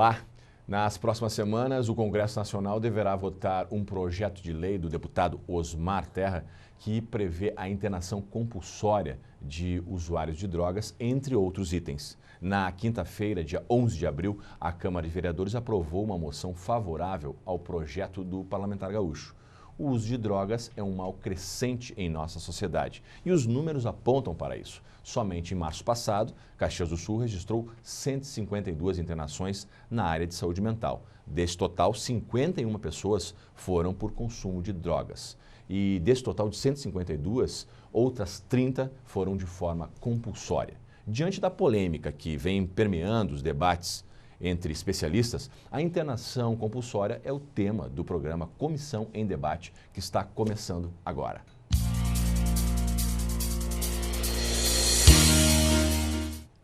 Olá! Nas próximas semanas, o Congresso Nacional deverá votar um projeto de lei do deputado Osmar Terra que prevê a internação compulsória de usuários de drogas, entre outros itens. Na quinta-feira, dia 11 de abril, a Câmara de Vereadores aprovou uma moção favorável ao projeto do parlamentar gaúcho. O uso de drogas é um mal crescente em nossa sociedade e os números apontam para isso. Somente em março passado, Caxias do Sul registrou 152 internações na área de saúde mental. Desse total, 51 pessoas foram por consumo de drogas. E desse total de 152, outras 30 foram de forma compulsória. Diante da polêmica que vem permeando os debates entre especialistas, a internação compulsória é o tema do programa Comissão em Debate, que está começando agora.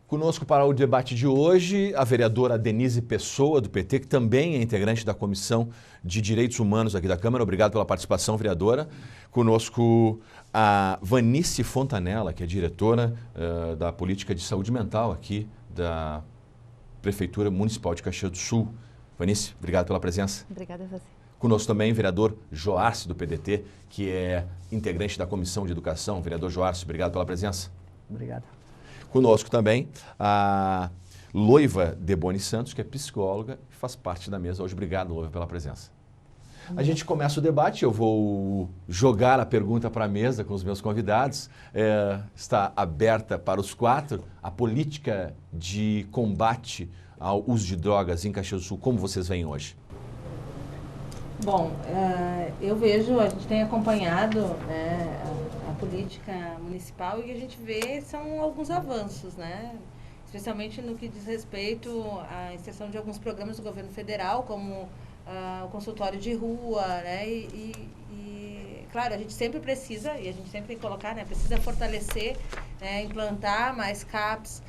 Conosco para o debate de hoje, a vereadora Denise Pessoa, do PT, que também é integrante da Comissão de Direitos Humanos aqui da Câmara. Obrigado pela participação, vereadora. Conosco a Vanice Fontanella, que é diretora da Política de Saúde Mental aqui da Prefeitura Municipal de Caxias do Sul. Vanice, obrigado pela presença. Obrigada a você. Conosco também o vereador Joarce, do PDT, que é integrante da Comissão de Educação. Vereador Joarce, obrigado pela presença. Obrigado. Conosco também a Loiva Deboni Santos, que é psicóloga e faz parte da mesa hoje. Obrigado, Loiva, pela presença. A gente começa o debate, eu vou jogar a pergunta para a mesa com os meus convidados. Está aberta para os quatro a política de combate ao uso de drogas em Caxias do Sul. Como vocês veem hoje? Bom, eu vejo, a gente tem acompanhado, né, a política municipal e o que a gente vê são alguns avanços, né? Especialmente no que diz respeito à inserção de alguns programas do governo federal, como o consultório de rua, né? Claro, a gente sempre precisa, e a gente sempre tem que colocar, né? Precisa fortalecer, né? Implantar mais CAPs,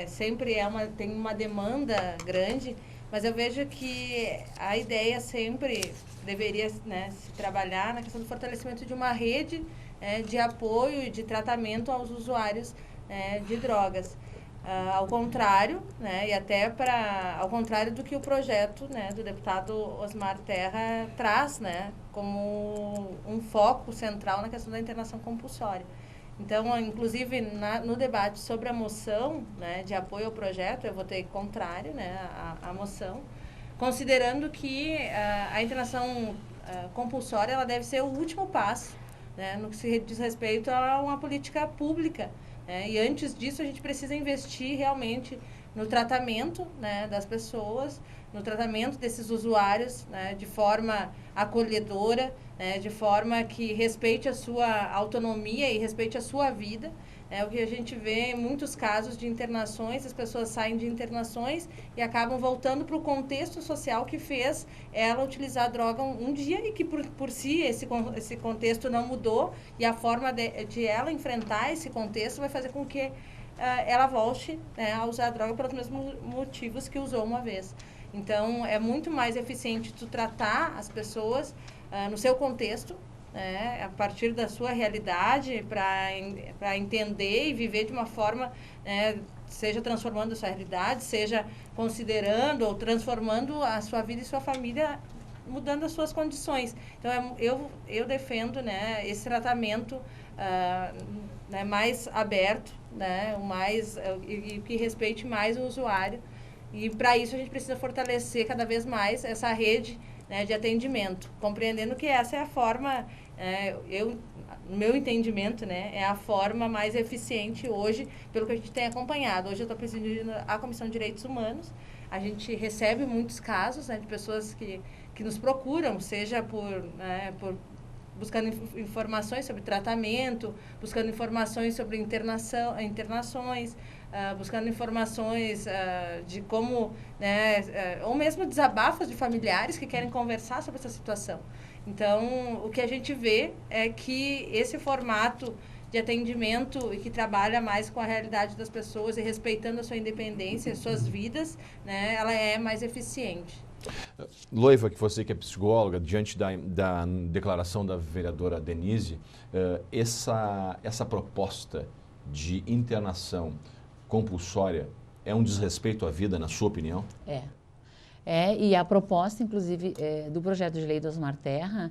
sempre tem uma demanda grande, mas eu vejo que a ideia sempre deveria, né, se trabalhar na questão do fortalecimento de uma rede de apoio e de tratamento aos usuários de drogas. Ao contrário, né, e até ao contrário do que o projeto, né, do deputado Osmar Terra traz, né, como um foco central na questão da internação compulsória. Então, inclusive, no debate sobre a moção, né, de apoio ao projeto, eu votei contrário, né, à moção, considerando que a internação compulsória ela deve ser o último passo, né, no que se diz respeito a uma política pública. E antes disso, a gente precisa investir realmente no tratamento, né, das pessoas, no tratamento desses usuários, né, de forma acolhedora, né, de forma que respeite a sua autonomia e respeite a sua vida. O que a gente vê em muitos casos de internações, as pessoas saem de internações e acabam voltando para o contexto social que fez ela utilizar a droga um dia e que por si esse contexto não mudou e a forma de ela enfrentar esse contexto vai fazer com que ela volte, né, a usar a droga pelos mesmos motivos que usou uma vez. Então, é muito mais eficiente tu tratar as pessoas no seu contexto, a partir da sua realidade, para entender e viver de uma forma, seja transformando a sua realidade, seja considerando ou transformando a sua vida e sua família, mudando as suas condições. Então, eu defendo, né, esse tratamento mais aberto, né, e que respeite mais o usuário. E, para isso, a gente precisa fortalecer cada vez mais essa rede, né, de atendimento, compreendendo que essa é a forma, no meu entendimento, né, é a forma mais eficiente hoje, pelo que a gente tem acompanhado. Hoje eu estou presidindo a Comissão de Direitos Humanos, a gente recebe muitos casos, né, de pessoas que nos procuram, seja por buscando informações sobre tratamento, buscando informações sobre internações, buscando informações de como, né, ou mesmo desabafos de familiares que querem conversar sobre essa situação. Então, o que a gente vê é que esse formato de atendimento e que trabalha mais com a realidade das pessoas e respeitando a sua independência, as suas vidas, né, ela é mais eficiente. Loiva, que você que é psicóloga, diante da declaração da vereadora Denise, essa proposta de internação compulsória é um desrespeito à vida, na sua opinião? E a proposta, inclusive, do projeto de lei do Osmar Terra,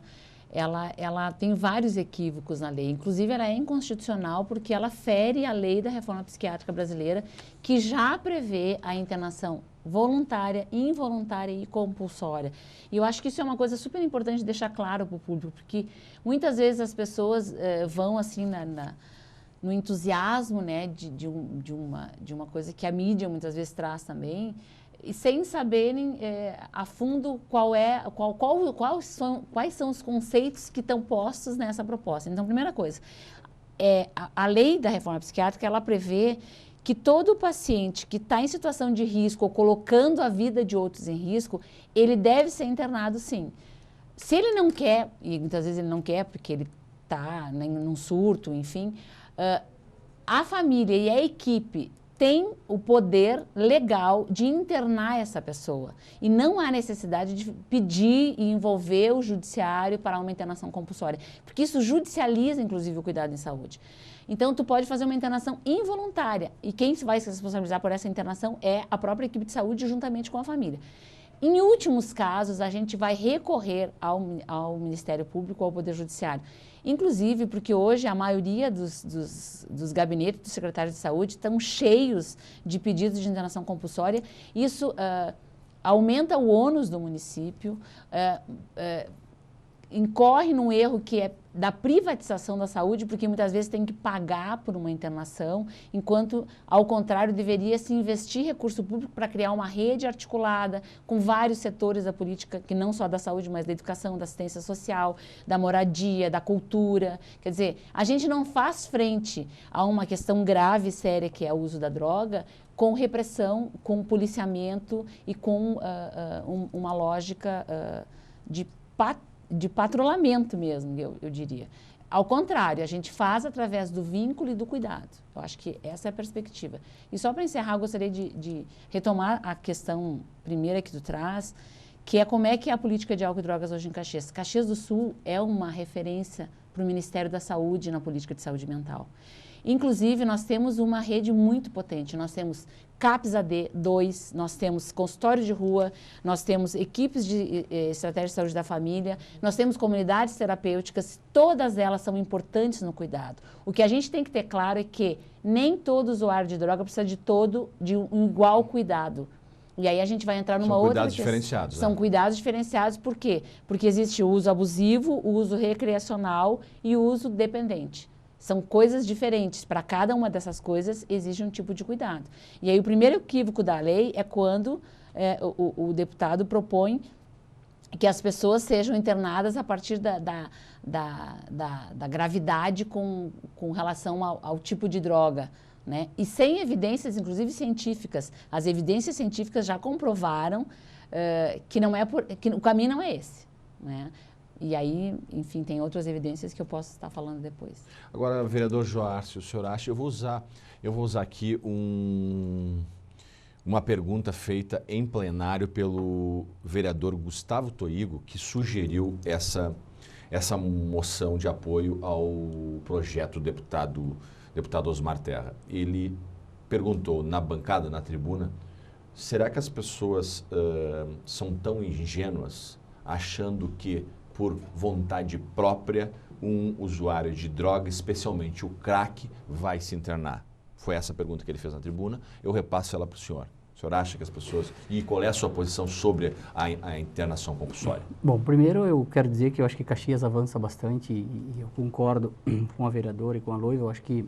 ela tem vários equívocos na lei. Inclusive, ela é inconstitucional porque ela fere a lei da reforma psiquiátrica brasileira, que já prevê a internação voluntária, involuntária e compulsória. E eu acho que isso é uma coisa super importante de deixar claro para o público, porque muitas vezes as pessoas vão assim no entusiasmo, né, de uma coisa que a mídia muitas vezes traz também, e sem saberem a fundo quais são os conceitos que estão postos nessa proposta. Então, primeira coisa, a lei da reforma psiquiátrica, ela prevê que todo paciente que está em situação de risco ou colocando a vida de outros em risco, ele deve ser internado, sim. Se ele não quer, e muitas vezes ele não quer porque ele está num surto, enfim, a família e a equipe tem o poder legal de internar essa pessoa. E não há necessidade de pedir e envolver o judiciário para uma internação compulsória, porque isso judicializa, inclusive, o cuidado em saúde. Então, tu pode fazer uma internação involuntária, e quem vai se responsabilizar por essa internação é a própria equipe de saúde, juntamente com a família. Em últimos casos, a gente vai recorrer ao Ministério Público, ao Poder Judiciário. Inclusive, porque hoje a maioria dos gabinetes do secretário de saúde estão cheios de pedidos de internação compulsória. Isso aumenta o ônus do município, incorre num erro que é da privatização da saúde, porque muitas vezes tem que pagar por uma internação, enquanto, ao contrário, deveria se investir recurso público para criar uma rede articulada com vários setores da política, que não só da saúde, mas da educação, da assistência social, da moradia, da cultura. Quer dizer, a gente não faz frente a uma questão grave e séria, que é o uso da droga, com repressão, com policiamento e com uma lógica de patrulhamento mesmo, eu diria. Ao contrário, a gente faz através do vínculo e do cuidado. Eu acho que essa é a perspectiva. E só para encerrar, eu gostaria de retomar a questão primeira que tu traz, que é como é que é a política de álcool e drogas hoje em Caxias. Caxias do Sul é uma referência para o Ministério da Saúde na política de saúde mental. Inclusive, nós temos uma rede muito potente. Nós temos CAPS-AD 2, nós temos consultório de rua, nós temos equipes de estratégia de saúde da família, nós temos comunidades terapêuticas, todas elas são importantes no cuidado. O que a gente tem que ter claro é que nem todo usuário de droga precisa de um igual cuidado. E aí a gente vai entrar numa outra... São cuidados diferenciados. São cuidados diferenciados, por quê? Porque existe o uso abusivo, o uso recreacional e o uso dependente. São coisas diferentes. Para cada uma dessas coisas exige um tipo de cuidado. E aí o primeiro equívoco da lei é quando o deputado propõe que as pessoas sejam internadas a partir da gravidade com relação ao tipo de droga, né? E sem evidências, inclusive científicas. As evidências científicas já comprovaram que o caminho não é esse, né? E aí, enfim, tem outras evidências que eu posso estar falando depois. Agora, vereador Joárcio, o senhor acha... Eu vou usar aqui uma pergunta feita em plenário pelo vereador Gustavo Toigo, que sugeriu essa moção de apoio ao projeto do deputado Osmar Terra. Ele perguntou na bancada, na tribuna, será que as pessoas são tão ingênuas achando que por vontade própria, um usuário de droga, especialmente o crack, vai se internar? Foi essa a pergunta que ele fez na tribuna. Eu repasso ela para o senhor. O senhor acha que as pessoas... E qual é a sua posição sobre a internação compulsória? Bom, primeiro eu quero dizer que eu acho que Caxias avança bastante e eu concordo com a vereadora e com a Loiva. Eu acho que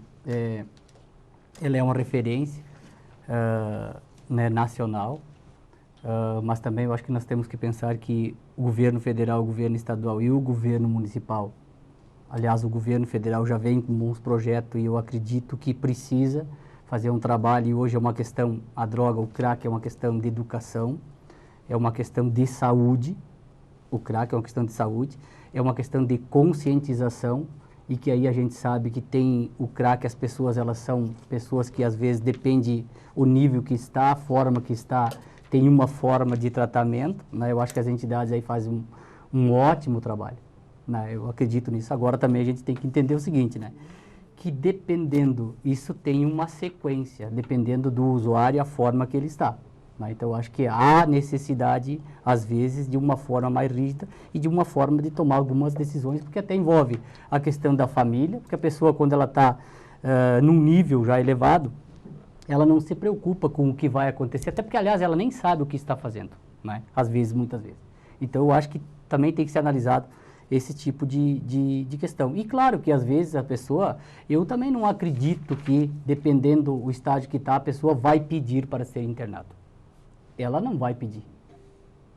ela é uma referência né, nacional. Mas também eu acho que nós temos que pensar que o governo federal, o governo estadual e o governo municipal, aliás, o governo federal já vem com bons projetos e eu acredito que precisa fazer um trabalho, e hoje é uma questão, a droga, o crack é uma questão de educação, é uma questão de saúde, o crack é uma questão de saúde, é uma questão de conscientização, e que aí a gente sabe que tem o crack, as pessoas, elas são pessoas que às vezes depende o nível que está, a forma que está, tem uma forma de tratamento, né? Eu acho que as entidades aí fazem um ótimo trabalho, né? Eu acredito nisso. Agora também a gente tem que entender o seguinte, né? Que dependendo, isso tem uma sequência, dependendo do usuário e a forma que ele está. né? Então, eu acho que há necessidade, às vezes, de uma forma mais rígida e de uma forma de tomar algumas decisões, porque até envolve a questão da família, porque a pessoa, quando ela está num nível já elevado, ela não se preocupa com o que vai acontecer, até porque, aliás, ela nem sabe o que está fazendo, né? Às vezes, muitas vezes. Então, eu acho que também tem que ser analisado esse tipo de questão. E claro que às vezes a pessoa, eu também não acredito que, dependendo do estágio que está, a pessoa vai pedir para ser internado. Ela não vai pedir.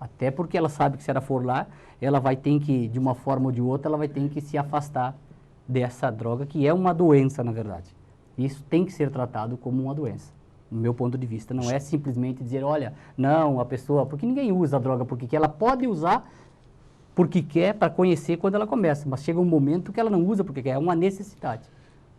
Até porque ela sabe que se ela for lá, ela vai ter que, de uma forma ou de outra, ela vai ter que se afastar dessa droga, que é uma doença, na verdade. Isso tem que ser tratado como uma doença, no meu ponto de vista. Não é simplesmente dizer, olha, não, a pessoa... Porque ninguém usa a droga porque quer. Ela pode usar porque quer, para conhecer quando ela começa, mas chega um momento que ela não usa porque quer, é uma necessidade.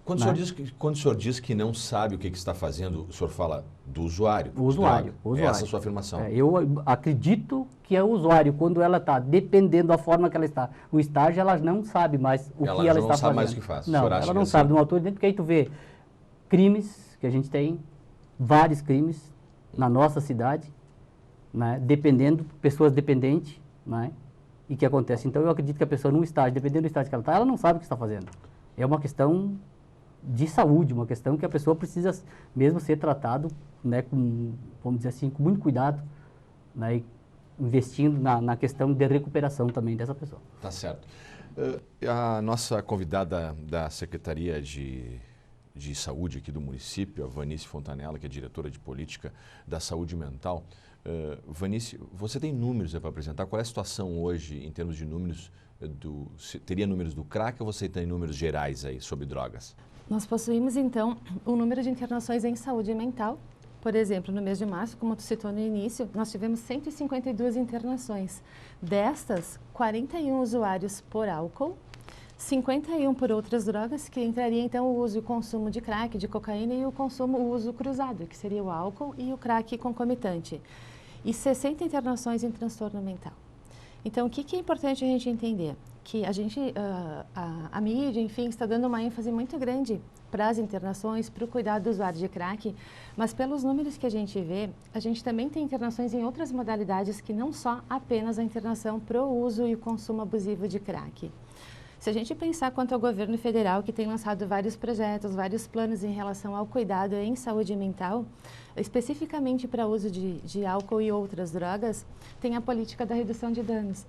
Quando o senhor diz que não sabe o que está fazendo, o senhor fala do usuário? O usuário. Essa é a sua afirmação. Eu acredito que é o usuário, quando ela está, dependendo da forma que ela está, o estágio, ela não sabe mais o que ela está fazendo. Ela não sabe mais o que faz. Não, ela não sabe de uma altura, porque aí tu vê crimes que a gente tem, vários crimes na nossa cidade, né, dependendo, pessoas dependentes, né, e que acontece. Então, eu acredito que a pessoa, num estágio, dependendo do estágio que ela está, ela não sabe o que está fazendo. É uma questão de saúde, uma questão que a pessoa precisa mesmo ser tratado, né, com, vamos dizer assim, com muito cuidado, né, e investindo na questão de recuperação também dessa pessoa. Tá certo. A nossa convidada da Secretaria de Saúde aqui do município, a Vanice Fontanella, que é diretora de Política da Saúde Mental. Vanice, você tem números para apresentar? Qual é a situação hoje em termos de números? Teria números do crack ou você tem números gerais aí sobre drogas? Nós possuímos, então, o número de internações em saúde mental. Por exemplo, no mês de março, como tu citou no início, nós tivemos 152 internações. Destas, 41 usuários por álcool, 51 por outras drogas, que entraria então o uso e o consumo de crack, de cocaína e o uso cruzado, que seria o álcool e o crack concomitante. E 60 internações em transtorno mental. Então, o que é importante a gente entender? Que a mídia, enfim, está dando uma ênfase muito grande para as internações, para o cuidado do usuário de crack, mas pelos números que a gente vê, a gente também tem internações em outras modalidades que não só apenas a internação para o uso e o consumo abusivo de crack. Se a gente pensar quanto ao governo federal, que tem lançado vários projetos, vários planos em relação ao cuidado em saúde mental, especificamente para uso de álcool e outras drogas, tem a política da redução de danos.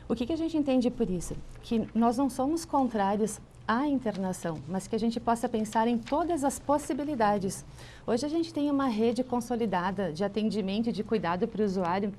O que a gente entende por isso? Que nós não somos contrários à internação, mas que a gente possa pensar em todas as possibilidades. Hoje a gente tem uma rede consolidada de atendimento e de cuidado para o usuário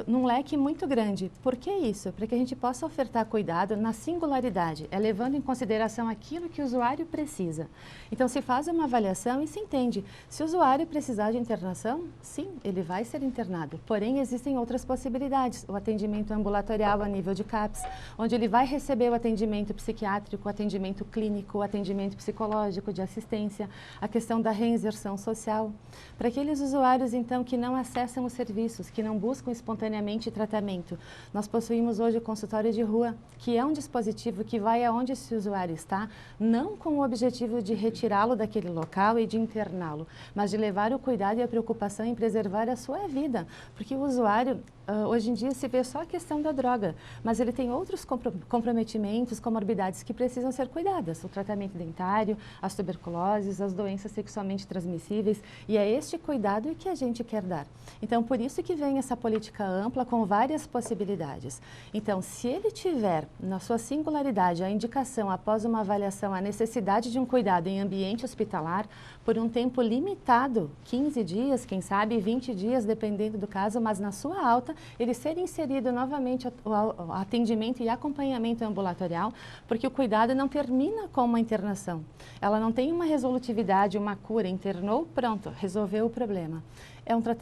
num leque muito grande. Por que isso? Para que a gente possa ofertar cuidado na singularidade, levando em consideração aquilo que o usuário precisa. Então, se faz uma avaliação e se entende. Se o usuário precisar de internação, sim, ele vai ser internado. Porém, existem outras possibilidades. O atendimento ambulatorial a nível de CAPS, onde ele vai receber o atendimento psiquiátrico, o atendimento clínico, o atendimento psicológico, de assistência, a questão da reinserção social. Para aqueles usuários, então, que não acessam os serviços, que não buscam espontaneamente tratamento, nós possuímos hoje o consultório de rua, que é um dispositivo que vai aonde esse usuário está, não com o objetivo de retirá-lo daquele local e de interná-lo, mas de levar o cuidado e a preocupação em preservar a sua vida, porque o usuário, hoje em dia, se vê só a questão da droga, mas ele tem outros comprometimentos, comorbidades que precisam ser cuidadas, o tratamento dentário, as tuberculoses, as doenças sexualmente transmissíveis, e é este cuidado que a gente quer dar. Então, por isso que vem essa política ampla com várias possibilidades. Então, se ele tiver, na sua singularidade, a indicação após uma avaliação, a necessidade de um cuidado em ambiente hospitalar, por um tempo limitado, 15 dias, quem sabe 20 dias, dependendo do caso, mas na sua alta, ele ser inserido novamente ao atendimento e acompanhamento ambulatorial, porque o cuidado não termina com uma internação. Ela não tem uma resolutividade, uma cura, internou, pronto, resolveu o problema.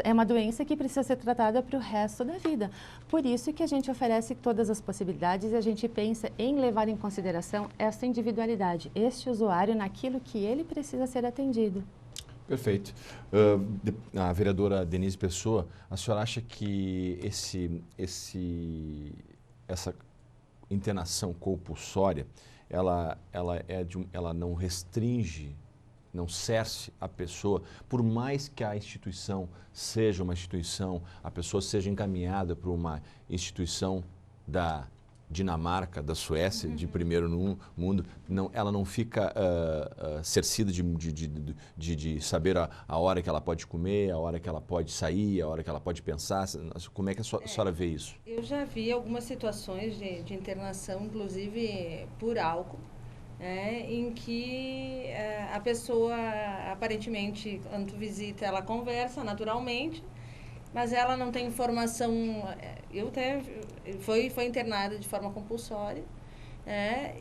É uma doença que precisa ser tratada para o resto da vida. Por isso que a gente oferece todas as possibilidades e a gente pensa em levar em consideração essa individualidade, este usuário naquilo que ele precisa ser atendido. Perfeito. A vereadora Denise Pessoa, a senhora acha que essa internação compulsória, ela não restringe não cerce a pessoa, por mais que a instituição seja uma instituição, a pessoa seja encaminhada para uma instituição da Dinamarca, da Suécia, de primeiro no mundo, ela não fica cercida de saber a hora que ela pode comer, a hora que ela pode sair, a hora que ela pode pensar. Como é que a senhora vê isso? Eu já vi algumas situações de internação, inclusive por álcool, em que a pessoa, aparentemente, quando tu visita, ela conversa naturalmente, mas ela não tem informação. Foi internada de forma compulsória,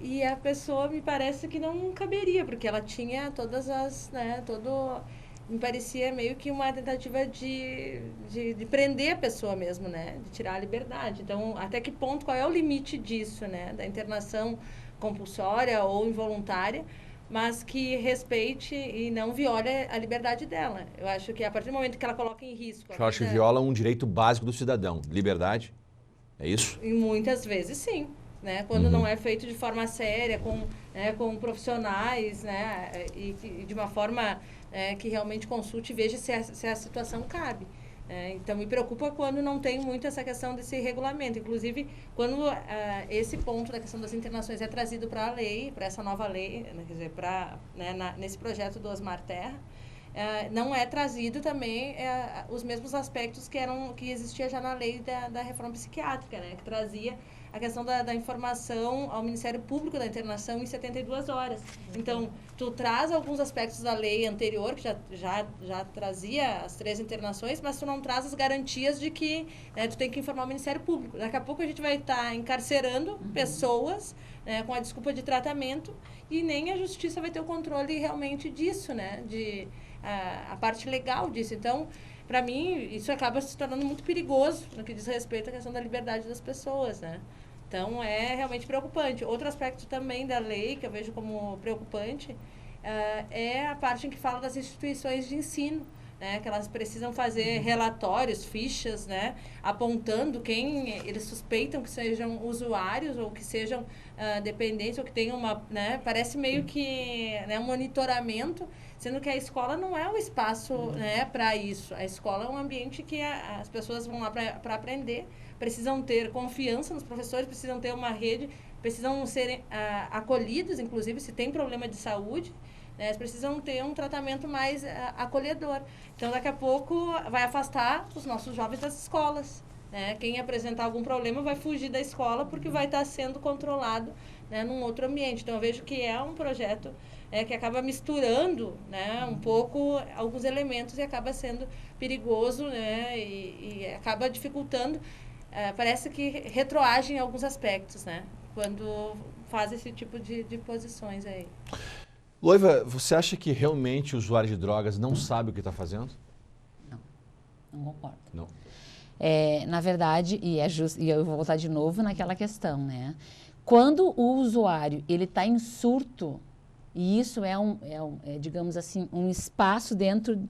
e a pessoa me parece que não caberia, porque ela tinha todas as, me parecia meio que uma tentativa de prender a pessoa mesmo, de tirar a liberdade. Então, até que ponto, qual é o limite disso, da internação compulsória ou involuntária, mas que respeite e não viole a liberdade dela. Eu acho que a partir do momento que ela coloca em risco... Eu acho que viola um direito básico do cidadão, liberdade, é isso? E muitas vezes sim, quando não é feito de forma séria, com profissionais, e de uma forma que realmente consulte e veja se a situação cabe. Então, me preocupa quando não tem muito essa questão desse regulamento. Inclusive, quando esse ponto da questão das internações é trazido para a lei, para essa nova lei, quer dizer, nesse projeto do Osmar Terra, não é trazido também os mesmos aspectos que existia já na lei da reforma psiquiátrica, que trazia a questão da informação ao Ministério Público da Internação em 72 horas. Então, tu traz alguns aspectos da lei anterior, que já trazia as 3 internações, mas tu não traz as garantias de que tu tem que informar o Ministério Público. Daqui a pouco a gente vai estar encarcerando pessoas com a desculpa de tratamento e nem a justiça vai ter o controle realmente disso, a parte legal disso. Então, para mim, isso acaba se tornando muito perigoso no que diz respeito à questão da liberdade das pessoas, Então, é realmente preocupante. Outro aspecto também da lei, que eu vejo como preocupante, é a parte em que fala das instituições de ensino, que elas precisam fazer relatórios, fichas, apontando quem eles suspeitam que sejam usuários ou que sejam dependentes ou que tenham parece meio que um monitoramento, sendo que a escola não é o espaço para isso. A escola é um ambiente que as pessoas vão lá para aprender, precisam ter confiança nos professores, precisam ter uma rede, precisam ser acolhidos, inclusive se tem problema de saúde, eles precisam ter um tratamento mais acolhedor. Então, daqui a pouco, vai afastar os nossos jovens das escolas. Quem apresentar algum problema vai fugir da escola porque vai estar sendo controlado num outro ambiente. Então, eu vejo que é um projeto que acaba misturando um pouco alguns elementos e acaba sendo perigoso e acaba dificultando. Parece que retroage em alguns aspectos, quando faz esse tipo de posições aí. Loiva, você acha que realmente o usuário de drogas não sabe o que está fazendo? Não concordo. Não. Na verdade, e eu vou voltar de novo naquela questão, Quando o usuário ele está em surto, e isso digamos assim, um espaço dentro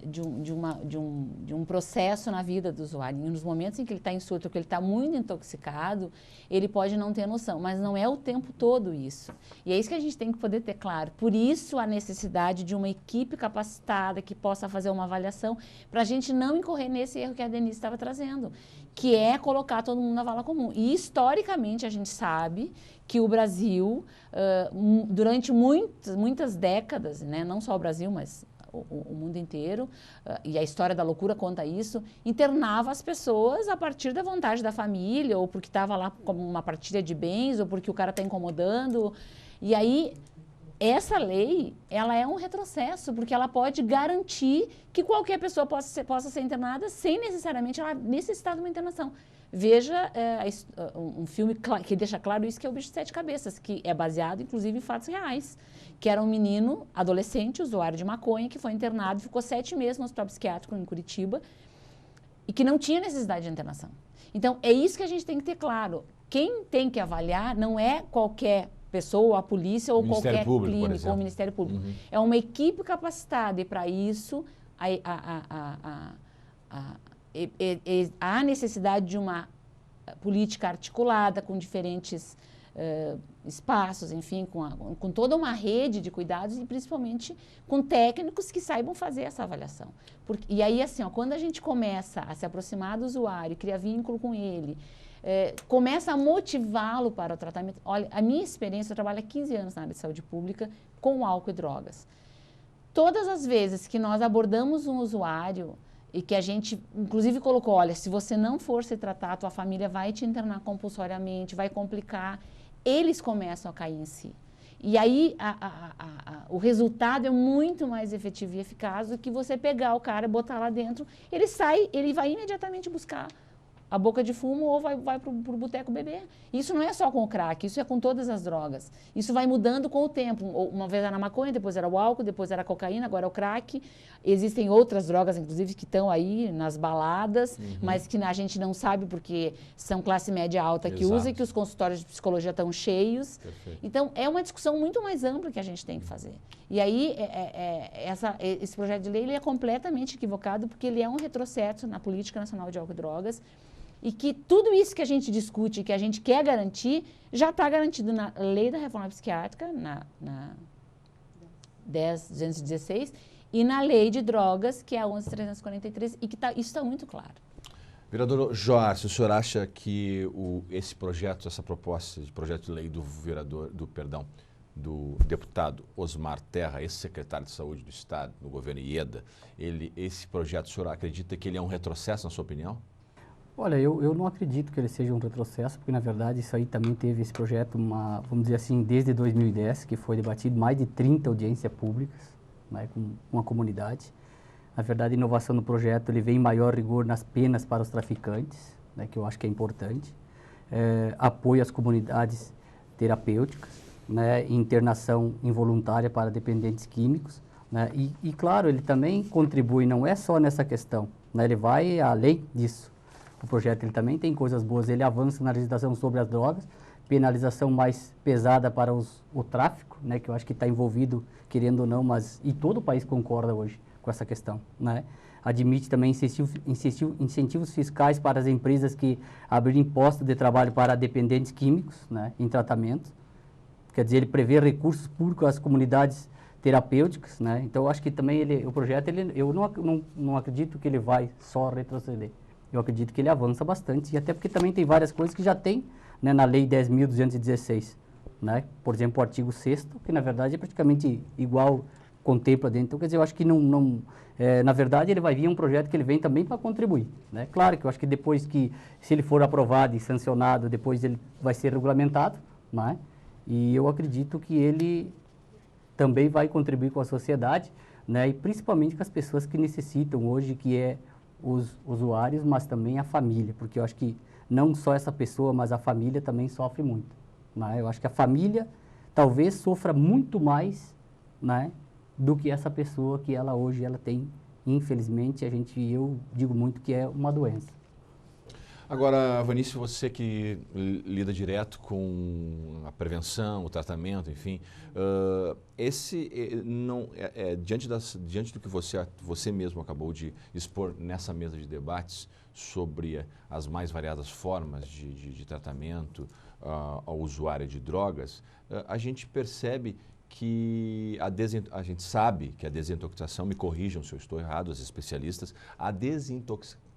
de um processo na vida do usuário. E nos momentos em que ele está em surto, que ele está muito intoxicado, ele pode não ter noção, mas não é o tempo todo isso. E é isso que a gente tem que poder ter claro. Por isso a necessidade de uma equipe capacitada que possa fazer uma avaliação para a gente não incorrer nesse erro que a Denise estava trazendo, que é colocar todo mundo na vala comum. E historicamente a gente sabe que o Brasil, durante muitas décadas, não só o Brasil, mas o mundo inteiro, e a história da loucura conta isso, internava as pessoas a partir da vontade da família, ou porque estava lá como uma partilha de bens, ou porque o cara está incomodando. E aí, essa lei, ela é um retrocesso, porque ela pode garantir que qualquer pessoa possa ser internada sem necessariamente ela necessitar de uma internação. Veja um filme que deixa claro isso, que é O Bicho de Sete Cabeças, que é baseado, inclusive, em fatos reais, que era um menino, adolescente, usuário de maconha, que foi internado, ficou 7 meses no hospital psiquiátrico em Curitiba, e que não tinha necessidade de internação. Então, é isso que a gente tem que ter claro. Quem tem que avaliar não é qualquer pessoa, ou a polícia, ou qualquer clínico, ou o Ministério Público. É uma equipe capacitada, e para isso há necessidade de uma política articulada com diferentes espaços, enfim, com toda uma rede de cuidados e principalmente com técnicos que saibam fazer essa avaliação. E aí, assim, ó, quando a gente começa a se aproximar do usuário, cria vínculo com ele, começa a motivá-lo para o tratamento. Olha, a minha experiência, eu trabalho há 15 anos na área de saúde pública com álcool e drogas. Todas as vezes que nós abordamos um usuário e que a gente, inclusive, colocou, olha, se você não for se tratar, a tua família vai te internar compulsoriamente, vai complicar, eles começam a cair em si. E aí, o resultado é muito mais efetivo e eficaz do que você pegar o cara e botar lá dentro, ele sai, ele vai imediatamente buscar a boca de fumo ou vai pro boteco beber. Isso não é só com o crack, isso é com todas as drogas. Isso vai mudando com o tempo. Uma vez era a maconha, depois era o álcool, depois era a cocaína, agora é o crack. Existem outras drogas, inclusive, que estão aí nas baladas, mas que a gente não sabe porque são classe média alta que usa e que os consultórios de psicologia estão cheios. Perfeito. Então, é uma discussão muito mais ampla que a gente tem que fazer. E aí, esse projeto de lei ele é completamente equivocado porque ele é um retrocesso na Política Nacional de Álcool e Drogas. E que tudo isso que a gente discute, que a gente quer garantir, já está garantido na Lei da Reforma Psiquiátrica, na 10.216, e na Lei de Drogas, que é a 11.343, e que isso está muito claro. Vereador Joarce, o senhor acha que esse projeto, essa proposta de projeto de lei do do deputado Osmar Terra, ex-secretário de Saúde do Estado, no governo Ieda, esse projeto, o senhor acredita que ele é um retrocesso, na sua opinião? Olha, eu não acredito que ele seja um retrocesso, porque na verdade isso aí também teve esse projeto, vamos dizer assim, desde 2010, que foi debatido mais de 30 audiências públicas, né, com a comunidade. Na verdade, a inovação do projeto, ele vem em maior rigor nas penas para os traficantes, né, que eu acho que é importante, apoio às comunidades terapêuticas, né, internação involuntária para dependentes químicos, né, e claro, ele também contribui, não é só nessa questão, né, ele vai além disso. O projeto ele também tem coisas boas, ele avança na legislação sobre as drogas, penalização mais pesada para o tráfico, né, que eu acho que está envolvido, querendo ou não, e todo o país concorda hoje com essa questão, né? Admite também incentivos fiscais para as empresas que abrirem postos de trabalho para dependentes químicos, né, em tratamento. Quer dizer, ele prevê recursos públicos às comunidades terapêuticas, né? Então, eu acho que também o projeto, eu não acredito que ele vai só retroceder. Eu acredito que ele avança bastante, e até porque também tem várias coisas que já tem, né, na Lei 10.216, né? Por exemplo, o artigo 6º, que na verdade é praticamente igual, contempla dentro. Então, quer dizer, eu acho que na verdade, ele vai vir um projeto que ele vem também para contribuir, né? Claro que eu acho que depois se ele for aprovado e sancionado, depois ele vai ser regulamentado, né? E eu acredito que ele também vai contribuir com a sociedade, né? E principalmente com as pessoas que necessitam hoje, que é os usuários, mas também a família, porque eu acho que não só essa pessoa, mas a família também sofre muito, né? Eu acho que a família talvez sofra muito mais, né, do que essa pessoa que hoje ela tem, infelizmente, eu digo muito que é uma doença. Agora, Vanício, você que lida direto com a prevenção, o tratamento, enfim, diante do que você mesmo acabou de expor nessa mesa de debates sobre as mais variadas formas de tratamento ao usuário de drogas, a gente percebe que a gente sabe que a desintoxicação, me corrijam se eu estou errado, os especialistas, a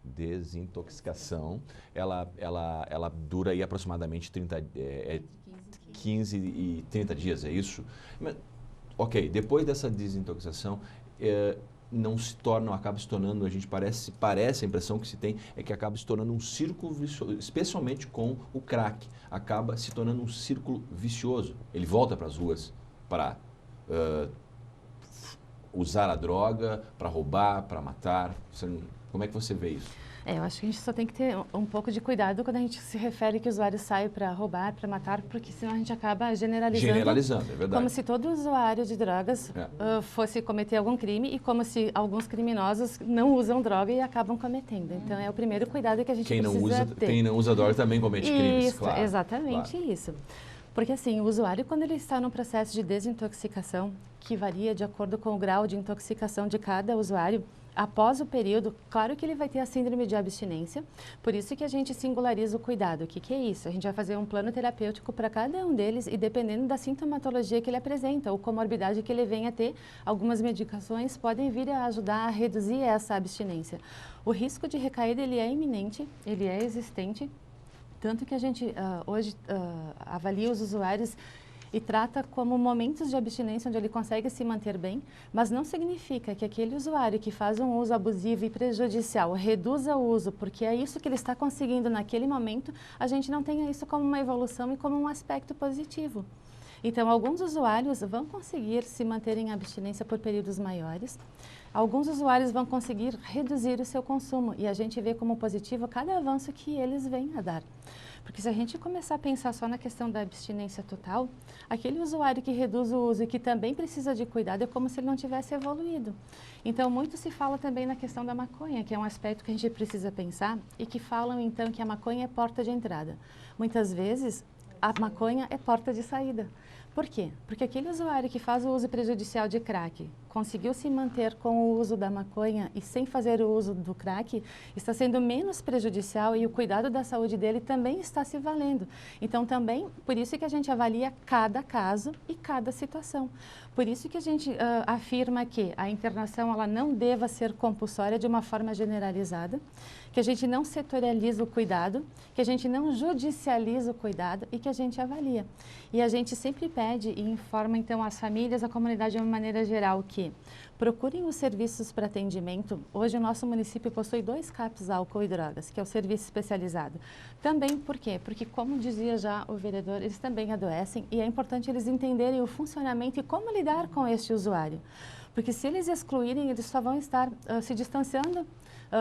desintoxicação, ela dura aí aproximadamente 15 e 30 dias, é isso? Mas, ok, depois dessa desintoxicação, acaba se tornando, a gente parece, a impressão que se tem é que acaba se tornando um círculo vicioso, especialmente com o crack, acaba se tornando um círculo vicioso. Ele volta para as ruas para usar a droga, para roubar, para matar. Como é que você vê isso? Eu acho que a gente só tem que ter um pouco de cuidado quando a gente se refere que o usuário sai para roubar, para matar, porque senão a gente acaba generalizando, é verdade. Como se todo usuário de drogas fosse cometer algum crime e como se alguns criminosos não usam droga e acabam cometendo. Então, é o primeiro cuidado que a gente precisa ter. Quem não usa droga também comete crimes, isso, claro. Exatamente claro. isso. Porque assim, o usuário, quando ele está no processo de desintoxicação, que varia de acordo com o grau de intoxicação de cada usuário, após o período, claro que ele vai ter a síndrome de abstinência, por isso que a gente singulariza o cuidado. O que é isso? A gente vai fazer um plano terapêutico para cada um deles e dependendo da sintomatologia que ele apresenta ou comorbidade que ele venha a ter, algumas medicações podem vir a ajudar a reduzir essa abstinência. O risco de recaída, ele é iminente, ele é existente, tanto que a gente hoje avalia os usuários e trata como momentos de abstinência onde ele consegue se manter bem, mas não significa que aquele usuário que faz um uso abusivo e prejudicial reduza o uso, porque é isso que ele está conseguindo naquele momento, a gente não tenha isso como uma evolução e como um aspecto positivo. Então, alguns usuários vão conseguir se manter em abstinência por períodos maiores, alguns usuários vão conseguir reduzir o seu consumo e a gente vê como positivo cada avanço que eles vêm a dar. Porque se a gente começar a pensar só na questão da abstinência total, aquele usuário que reduz o uso e que também precisa de cuidado é como se ele não tivesse evoluído. Então, muito se fala também na questão da maconha, que é um aspecto que a gente precisa pensar e que falam então que a maconha é porta de entrada. Muitas vezes, a maconha é porta de saída. Por quê? Porque aquele usuário que faz o uso prejudicial de crack conseguiu se manter com o uso da maconha e sem fazer o uso do crack, está sendo menos prejudicial e o cuidado da saúde dele também está se valendo. Então, também, por isso que a gente avalia cada caso e cada situação. Por isso que a gente afirma que a internação ela não deva ser compulsória de uma forma generalizada, que a gente não setorializa o cuidado, que a gente não judicializa o cuidado e que a gente avalia. E a gente sempre pede e informa, então, as famílias, a comunidade de uma maneira geral, que procurem os serviços para atendimento. Hoje, o nosso município possui 2 CAPs álcool e drogas, que é o serviço especializado. Também, por quê? Porque, como dizia já o vereador, eles também adoecem e é importante eles entenderem o funcionamento e como lidar com este usuário. Porque se eles excluírem, eles só vão estar se distanciando,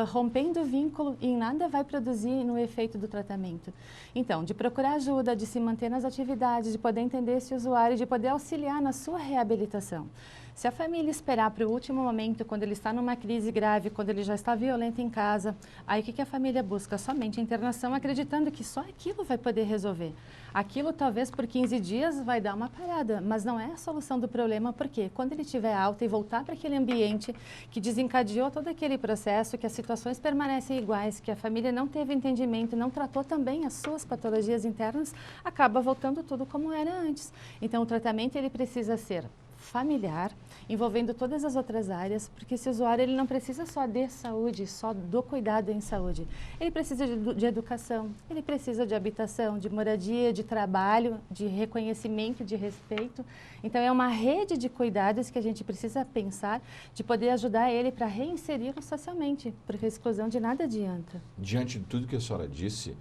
rompendo o vínculo e em nada vai produzir no efeito do tratamento. Então, de procurar ajuda, de se manter nas atividades, de poder entender esse usuário, de poder auxiliar na sua reabilitação. Se a família esperar para o último momento, quando ele está numa crise grave, quando ele já está violento em casa, aí o que a família busca? Somente internação, acreditando que só aquilo vai poder resolver. Aquilo talvez por 15 dias vai dar uma parada, mas não é a solução do problema, porque quando ele estiver alta e voltar para aquele ambiente que desencadeou todo aquele processo, que as situações permanecem iguais, que a família não teve entendimento, não tratou também as suas patologias internas, acaba voltando tudo como era antes. Então, o tratamento ele precisa ser familiar, envolvendo todas as outras áreas, porque esse usuário ele não precisa só de saúde, só do cuidado em saúde. Ele precisa de educação, ele precisa de habitação, de moradia, de trabalho, de reconhecimento, de respeito. Então, é uma rede de cuidados que a gente precisa pensar de poder ajudar ele para reinseri-lo socialmente, porque a exclusão de nada adianta. Diante de tudo que a senhora disse,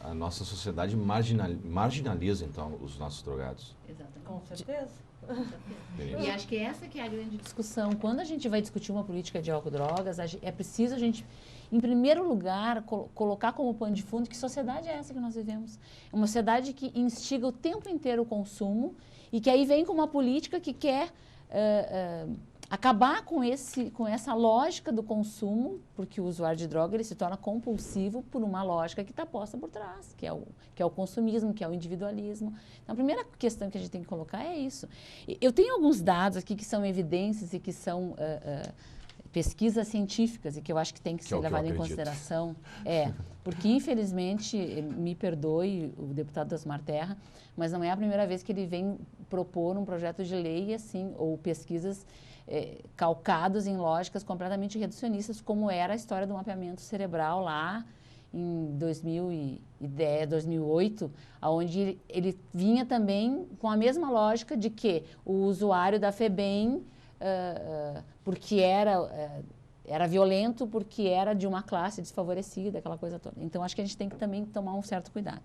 a nossa sociedade marginaliza, então, os nossos drogados. Exatamente. Com certeza. E acho que essa que é a grande discussão. Quando a gente vai discutir uma política de álcool e drogas, é preciso a gente, em primeiro lugar, colocar como pano de fundo que sociedade é essa que nós vivemos. É uma sociedade que instiga o tempo inteiro o consumo e que aí vem com uma política que quer acabar com essa lógica do consumo, porque o usuário de droga ele se torna compulsivo por uma lógica que está posta por trás, que é o consumismo, que é o individualismo. Então, a primeira questão que a gente tem que colocar é isso. Eu tenho alguns dados aqui que são evidências e que são pesquisas científicas e que eu acho que tem que ser levado em consideração. Porque, infelizmente, me perdoe o deputado Osmar Terra, mas não é a primeira vez que ele vem propor um projeto de lei assim, ou pesquisas calcados em lógicas completamente reducionistas, como era a história do mapeamento cerebral lá em 2010, 2008, onde ele vinha também com a mesma lógica de que o usuário da FEBEM, porque era violento, porque era de uma classe desfavorecida, aquela coisa toda. Então, acho que a gente tem que também tomar um certo cuidado.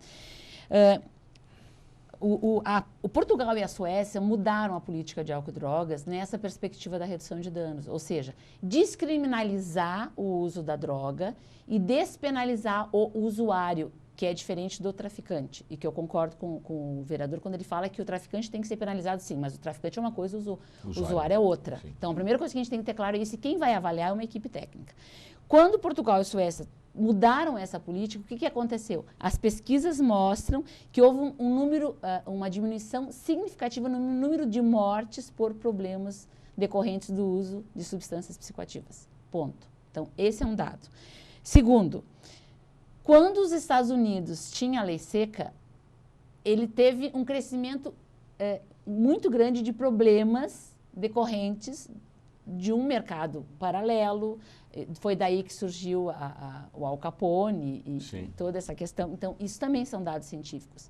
O Portugal e a Suécia mudaram a política de álcool e drogas nessa perspectiva da redução de danos, ou seja, descriminalizar o uso da droga e despenalizar o usuário, que é diferente do traficante, e que eu concordo com o vereador quando ele fala que o traficante tem que ser penalizado sim, mas o traficante é uma coisa, o usuário é outra. Sim. Então, a primeira coisa que a gente tem que ter claro é isso, e quem vai avaliar é uma equipe técnica. Quando Portugal e Suécia mudaram essa política, o que aconteceu? As pesquisas mostram que houve uma diminuição significativa no número de mortes por problemas decorrentes do uso de substâncias psicoativas. Ponto. Então, esse é um dado. Segundo, quando os Estados Unidos tinham a lei seca, ele teve um crescimento muito grande de problemas decorrentes de um mercado paralelo. Foi daí que surgiu o Al Capone e toda essa questão. Então, isso também são dados científicos.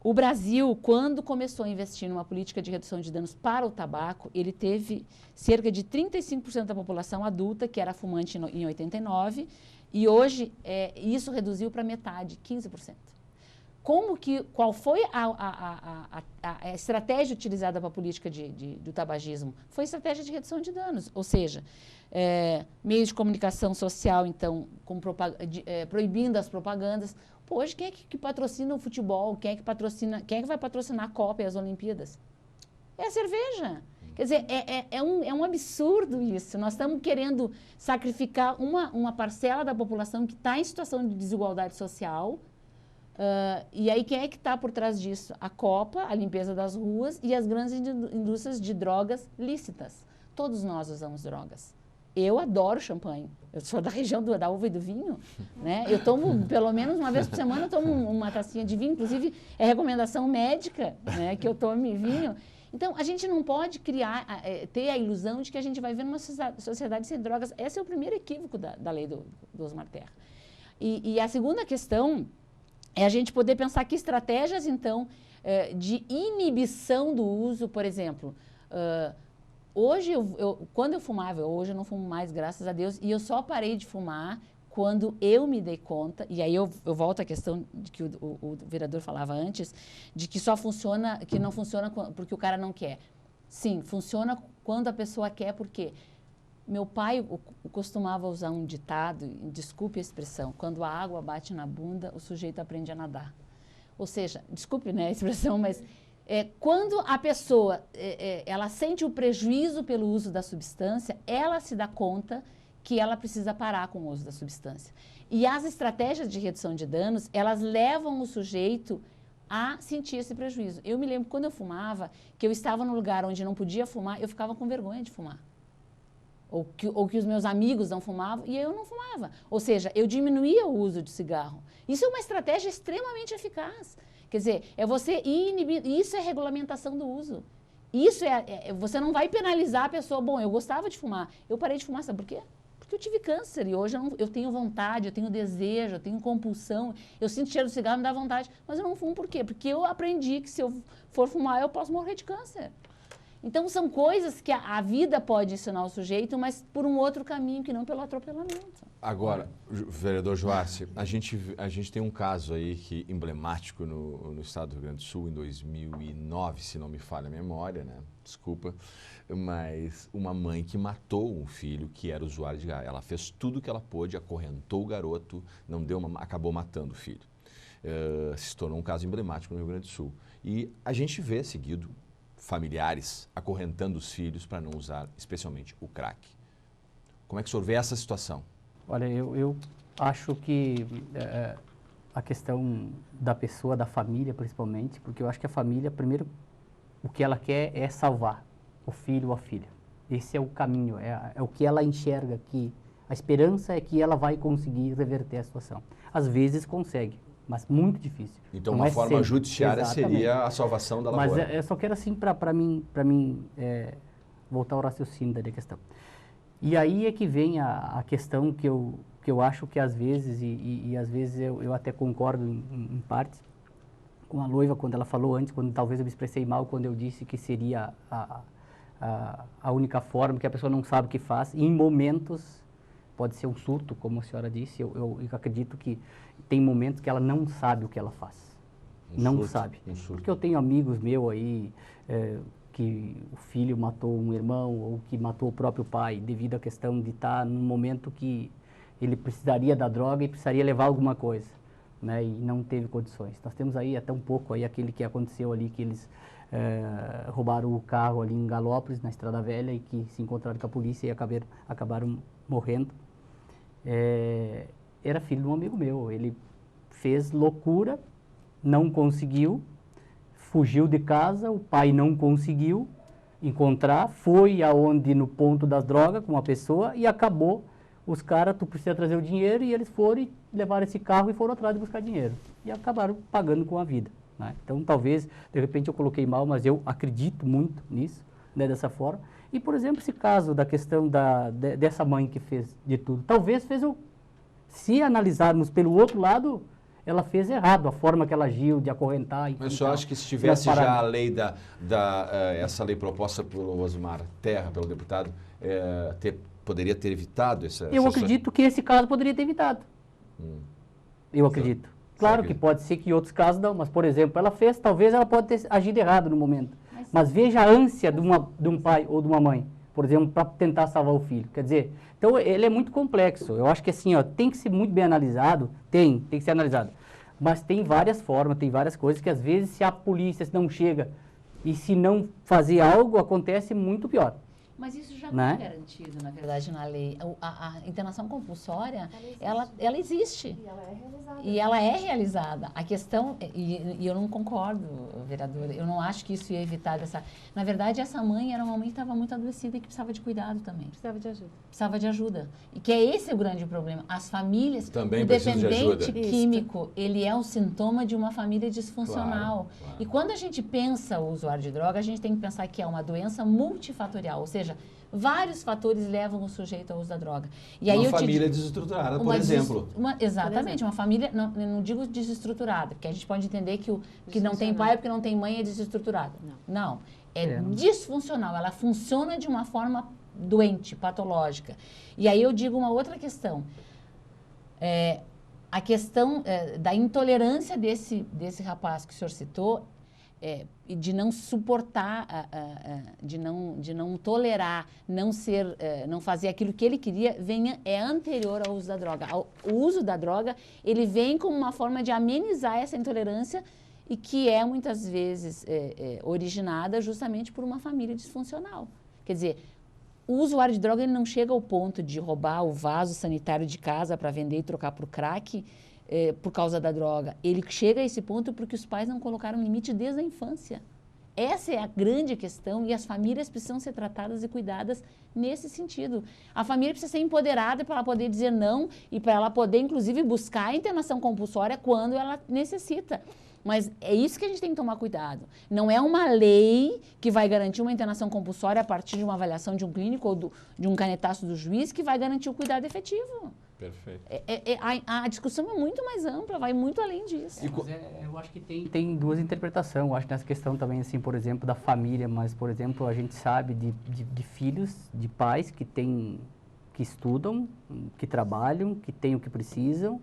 O Brasil, quando começou a investir numa política de redução de danos para o tabaco, ele teve cerca de 35% da população adulta que era fumante em 89, e hoje isso reduziu para metade, 15%. Qual foi a estratégia utilizada para a política do tabagismo? Foi estratégia de redução de danos, ou seja, meios de comunicação social, então, proibindo as propagandas. Pô, hoje quem é que patrocina o futebol? Quem é que vai patrocinar a Copa e as Olimpíadas? É a cerveja. Quer dizer, é um absurdo isso. Nós estamos querendo sacrificar uma parcela da população que está em situação de desigualdade social. E aí quem é que está por trás disso? A Copa, a limpeza das ruas e as grandes indústrias de drogas lícitas. Todos nós usamos drogas. Eu adoro champanhe. Eu sou da região da uva e do vinho, né? Eu tomo, pelo menos uma vez por semana, eu tomo uma tacinha de vinho. Inclusive, é recomendação médica, né, que eu tome vinho. Então, a gente não pode ter a ilusão de que a gente vai viver numa sociedade sem drogas. Esse é o primeiro equívoco da lei do Osmar Terra. E a segunda questão é a gente poder pensar que estratégias, então, de inibição do uso, por exemplo, hoje, quando eu fumava, hoje eu não fumo mais, graças a Deus, e eu só parei de fumar quando eu me dei conta, e aí eu volto à questão de que o vereador falava antes, de que que não funciona porque o cara não quer. Sim, funciona quando a pessoa quer, porque meu pai costumava usar um ditado, desculpe a expressão, quando a água bate na bunda, o sujeito aprende a nadar. Ou seja, desculpe, né, a expressão, mas quando a pessoa ela sente o prejuízo pelo uso da substância, ela se dá conta que ela precisa parar com o uso da substância. E as estratégias de redução de danos, elas levam o sujeito a sentir esse prejuízo. Eu me lembro, quando eu fumava, que eu estava num lugar onde não podia fumar, eu ficava com vergonha de fumar. Ou que os meus amigos não fumavam e eu não fumava. Ou seja, eu diminuía o uso de cigarro. Isso é uma estratégia extremamente eficaz. Quer dizer, é você inibir, isso é regulamentação do uso. Isso você não vai penalizar a pessoa. Bom, eu gostava de fumar, eu parei de fumar, sabe por quê? Porque eu tive câncer e hoje eu tenho vontade, eu tenho desejo, eu tenho compulsão, eu sinto cheiro de cigarro, me dá vontade, mas eu não fumo por quê? Porque eu aprendi que se eu for fumar, eu posso morrer de câncer. Então, são coisas que a vida pode ensinar o sujeito, mas por um outro caminho, que não pelo atropelamento. Agora, vereador Joarce, a gente tem um caso aí emblemático no estado do Rio Grande do Sul, em 2009, se não me falha a memória, né? Desculpa, mas uma mãe que matou um filho que era usuário de gás. Ela fez tudo o que ela pôde, acorrentou o garoto, acabou matando o filho. Se tornou um caso emblemático no Rio Grande do Sul. E a gente vê seguido familiares acorrentando os filhos para não usar, especialmente, o crack. Como é que o senhor vê essa situação? Olha, eu acho que a questão da pessoa, da família principalmente, porque eu acho que a família, primeiro, o que ela quer é salvar o filho ou a filha. Esse é o caminho, é o que ela enxerga, que a esperança é que ela vai conseguir reverter a situação. Às vezes consegue, mas muito difícil. Então, uma forma judiciária seria a salvação da lavoura. Mas eu só quero assim, para mim voltar ao raciocínio da questão. E aí é que vem a questão que eu acho que às vezes, e às vezes eu até concordo em partes, com a Loiva, quando ela falou antes, quando talvez eu me expressei mal, quando eu disse que seria a única forma, que a pessoa não sabe o que faz, e em momentos pode ser um surto, como a senhora disse, eu acredito que tem momentos que ela não sabe o que ela faz. Não sabe. Porque eu tenho amigos meus aí, que o filho matou um irmão ou que matou o próprio pai devido à questão de estar num momento que ele precisaria da droga e precisaria levar alguma coisa, né, e não teve condições. Nós temos aí até um pouco aí aquele que aconteceu ali, que eles roubaram o carro ali em Galópolis, na Estrada Velha, e que se encontraram com a polícia e acabaram morrendo. era filho de um amigo meu. Ele fez loucura, não conseguiu, fugiu de casa, o pai não conseguiu encontrar, foi aonde no ponto das drogas com uma pessoa e acabou. Os caras, tu precisa trazer o dinheiro, e eles foram e levaram esse carro e foram atrás de buscar dinheiro. E acabaram pagando com a vida, né? Então, talvez, de repente eu coloquei mal, mas eu acredito muito nisso, né, dessa forma. E, por exemplo, esse caso da questão dessa mãe que fez de tudo, talvez se analisarmos pelo outro lado, ela fez errado, a forma que ela agiu, de acorrentar. Mas eu acho que se tivesse já a lei essa lei proposta pelo Osmar Terra, pelo deputado, poderia ter evitado essa... Eu acredito que esse caso poderia ter evitado. Eu acredito. Claro que pode ser que em outros casos não, mas, por exemplo, ela fez, talvez ela pode ter agido errado no momento. Mas veja a ânsia de um pai ou de uma mãe, por exemplo, para tentar salvar o filho. Quer dizer, então ele é muito complexo. Eu acho que assim, ó, tem que ser muito bem analisado, tem que ser analisado. Mas tem várias formas, tem várias coisas que às vezes se a polícia não chega e se não fazer algo, acontece muito pior. Mas isso já Né? está garantido, na verdade, na lei. A internação compulsória, ela existe. E ela é realizada. E ela é realizada. A questão, e eu não concordo, vereadora, eu não acho que isso ia evitar dessa... Na verdade, essa mãe era uma mãe que estava muito adoecida e que precisava de cuidado também. Precisava de ajuda. Precisava de ajuda. E que é esse o grande problema. As famílias... Também o precisam de dependente ajuda. químico, ele é um sintoma de uma família disfuncional. Claro. E quando a gente pensa o usuário de droga, a gente tem que pensar que é uma doença multifatorial, ou seja, vários fatores levam o sujeito ao uso da droga. E aí Uma eu te família digo- desestruturada, por uma exemplo. Exatamente, uma família, não digo desestruturada, porque a gente pode entender que o que não tem pai porque não tem mãe é desestruturada. Não, é disfuncional, ela funciona de uma forma doente, patológica. E aí eu digo uma outra questão. A questão da intolerância desse rapaz que o senhor citou, e de não suportar, de não tolerar, não fazer aquilo que ele queria, é anterior ao uso da droga. O uso da droga, ele vem como uma forma de amenizar essa intolerância e que é muitas vezes originada justamente por uma família disfuncional. Quer dizer, o usuário de droga ele não chega ao ponto de roubar o vaso sanitário de casa para vender e trocar por crack, por causa da droga. Ele chega a esse ponto porque os pais não colocaram limite desde a infância. Essa é a grande questão e as famílias precisam ser tratadas e cuidadas nesse sentido. A família precisa ser empoderada para ela poder dizer não e para ela poder, inclusive, buscar a internação compulsória quando ela necessita. Mas é isso que a gente tem que tomar cuidado. Não é uma lei que vai garantir uma internação compulsória a partir de uma avaliação de um clínico ou de um canetaço do juiz que vai garantir o cuidado efetivo. Perfeito. A discussão é muito mais ampla, vai muito além disso. Mas eu acho que tem duas interpretações. Eu acho nessa questão também, assim, por exemplo, da família, mas, por exemplo, a gente sabe de filhos, de pais que estudam, que trabalham, que têm o que precisam,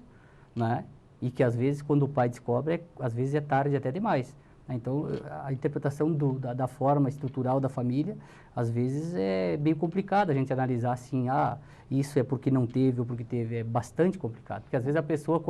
né? E que, às vezes, quando o pai descobre, às vezes é tarde até demais. Então, a interpretação da forma estrutural da família, às vezes, é bem complicado a gente analisar assim, isso é porque não teve ou porque teve. É bastante complicado. Porque, às vezes, a pessoa,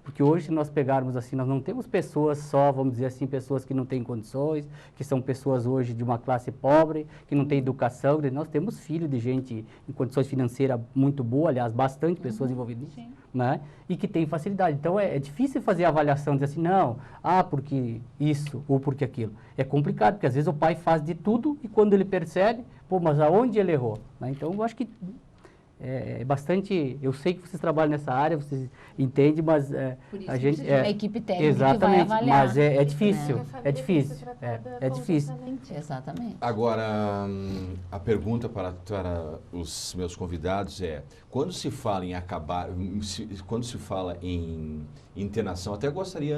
Porque hoje, se nós pegarmos assim, nós não temos pessoas só, vamos dizer assim, pessoas que não têm condições, que são pessoas hoje de uma classe pobre, que não têm educação. Nós temos filhos de gente em condições financeiras muito boas, aliás, bastante pessoas envolvidas nisso, né? E que têm facilidade. Então, é difícil fazer a avaliação, dizer assim, não, porque isso ou porque aquilo. É complicado, porque às vezes o pai faz de tudo e quando ele percebe, mas aonde ele errou? Né? Então, eu acho que é bastante... Eu sei que vocês trabalham nessa área, vocês entendem, mas Por isso a gente... precisa de uma equipe técnica exatamente, que vai avaliar. mas é difícil, Né? é difícil, é difícil. Exatamente. Agora, a pergunta para os meus convidados é, quando se fala em quando se fala em internação, até gostaria,